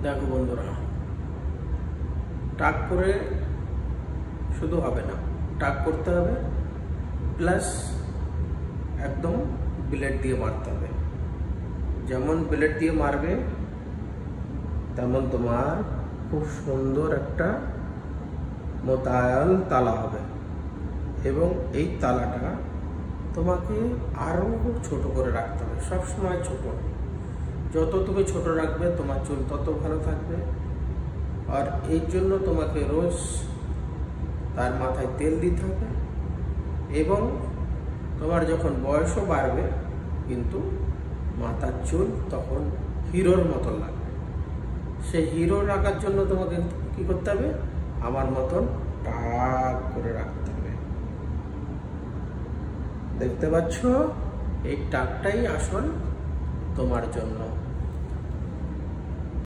দেখো বন্ধুরা, টাক করে শুধু হবে না, টাক করতে হবে প্লাস একদম ব্লেড দিয়ে মারতে হবে। যেমন ব্লেড দিয়ে মারবে তেমন তোমার খুব সুন্দর একটা মোতায়েন তালা হবে এবং এই তালাটা তোমাকে আরও ছোট করে রাখতে হবে, সবসময় ছোট। যত তুমি ছোট রাখবে তোমার চুল তত ভালো থাকবে। আর এর জন্য তোমাকে রোজ তার মাথায় তেল দিতে হবে এবং তোমার যখন বয়সও বাড়বে কিন্তু মাথার চুল তখন হিরোর মতন লাগবে। সেই হিরো রাখার জন্য তোমাকে কি করতে হবে? আমার মতন টাক করে রাখতে হবে। দেখতে পাচ্ছ, এই টাকটাই আসল তোমার জন্য।